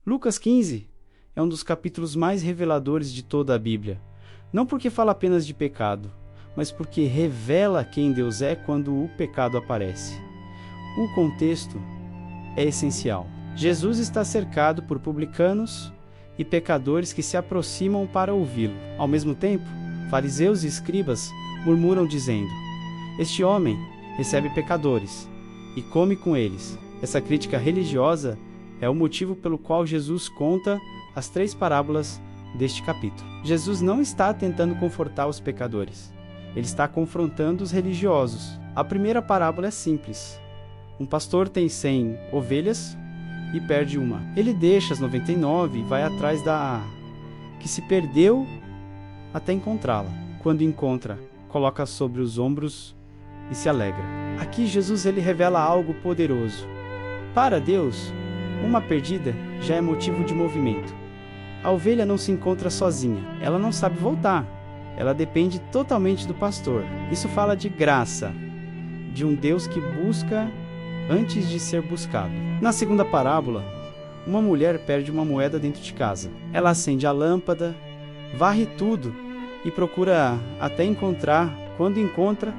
Lucas 15 é um dos capítulos mais reveladores de toda a Bíblia. Não porque fala apenas de pecado, mas porque revela quem Deus é quando o pecado aparece. O contexto é essencial. Jesus está cercado por publicanos e pecadores que se aproximam para ouvi-lo. Ao mesmo tempo, fariseus e escribas murmuram dizendo: "Este homem recebe pecadores e come com eles." Essa crítica religiosa é o motivo pelo qual Jesus conta as 3 parábolas deste capítulo. Jesus não está tentando confortar os pecadores. Ele está confrontando os religiosos. A primeira parábola é simples. Um pastor tem 100 ovelhas e perde uma. Ele deixa as 99 e vai atrás da que se perdeu até encontrá-la. Quando encontra, coloca sobre os ombros e se alegra. Aqui Jesus ele revela algo poderoso. Para Deus, uma perdida já é motivo de movimento. A ovelha não se encontra sozinha, ela não sabe voltar. Ela depende totalmente do pastor. Isso fala de graça, de um Deus que busca antes de ser buscado. Na segunda parábola, uma mulher perde uma moeda dentro de casa. Ela acende a lâmpada, varre tudo e procura até encontrar. Quando encontra,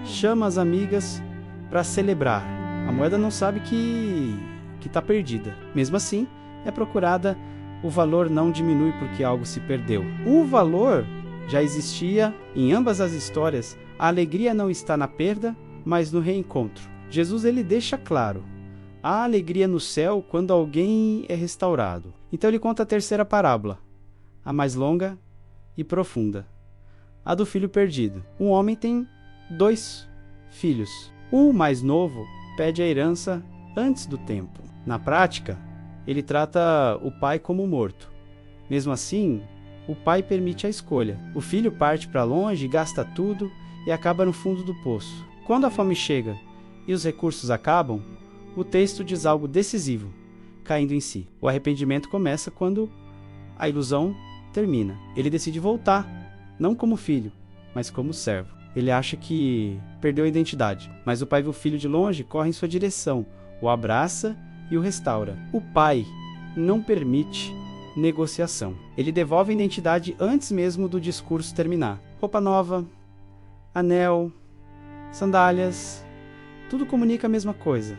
chama as amigas para celebrar. A moeda não sabe que está perdida. Mesmo assim, é procurada. O valor não diminui porque algo se perdeu. O valor já existia em ambas as histórias. A alegria não está na perda, mas no reencontro. Jesus ele deixa claro: há alegria no céu quando alguém é restaurado. Então ele conta a terceira parábola, a mais longa e profunda, a do filho perdido. Um homem tem 2 filhos. O mais novo pede a herança antes do tempo. Na prática, ele trata o pai como morto. Mesmo assim, o pai permite a escolha. O filho parte para longe, gasta tudo e acaba no fundo do poço. Quando a fome chega e os recursos acabam, o texto diz algo decisivo, caindo em si. O arrependimento começa quando a ilusão termina. Ele decide voltar, não como filho, mas como servo. Ele acha que perdeu a identidade, mas o pai vê o filho de longe, corre em sua direção, o abraça e o restaura. O pai não permite negociação. Ele devolve a identidade antes mesmo do discurso terminar. Roupa nova, anel, sandálias, tudo comunica a mesma coisa.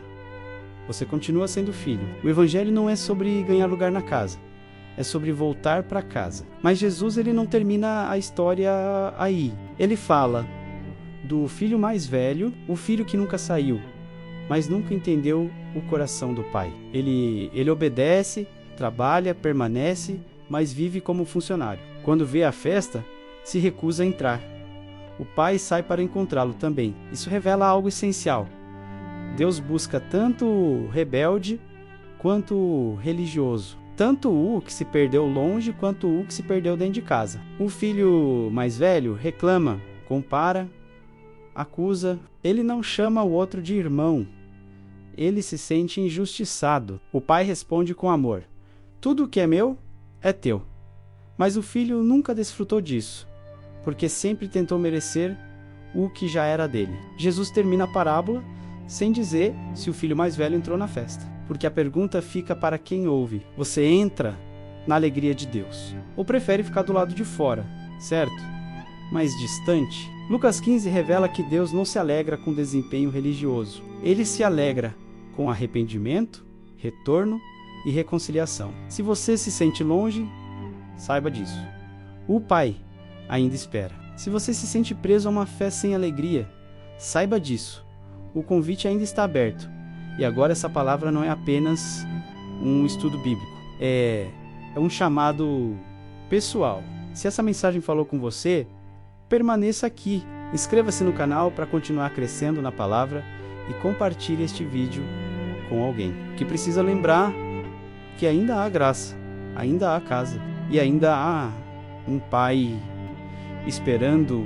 Você continua sendo filho. O evangelho não é sobre ganhar lugar na casa, é sobre voltar para casa. Mas Jesus ele não termina a história aí. Ele fala do filho mais velho, o filho que nunca saiu, mas nunca entendeu o coração do pai. Ele obedece, trabalha, permanece, mas vive como funcionário. Quando vê a festa, se recusa a entrar. O pai sai para encontrá-lo também. Isso revela algo essencial. Deus busca tanto o rebelde quanto o religioso. Tanto o que se perdeu longe quanto o que se perdeu dentro de casa. O filho mais velho reclama, compara, acusa. Ele não chama o outro de irmão. Ele se sente injustiçado. O pai responde com amor: tudo o que é meu é teu. Mas o filho nunca desfrutou disso, porque sempre tentou merecer o que já era dele. Jesus termina a parábola sem dizer se o filho mais velho entrou na festa, porque a pergunta fica para quem ouve: você entra na alegria de Deus? Ou prefere ficar do lado de fora, certo? Mais distante? Lucas 15 revela que Deus não se alegra com desempenho religioso. Ele se alegra com arrependimento, retorno e reconciliação. Se você se sente longe, saiba disso. O Pai ainda espera. Se você se sente preso a uma fé sem alegria, saiba disso. O convite ainda está aberto. E agora essa palavra não é apenas um estudo bíblico. É um chamado pessoal. Se essa mensagem falou com você, permaneça aqui. Inscreva-se no canal para continuar crescendo na palavra e compartilhe este vídeo com alguém que precisa lembrar que ainda há graça, ainda há casa e ainda há um pai esperando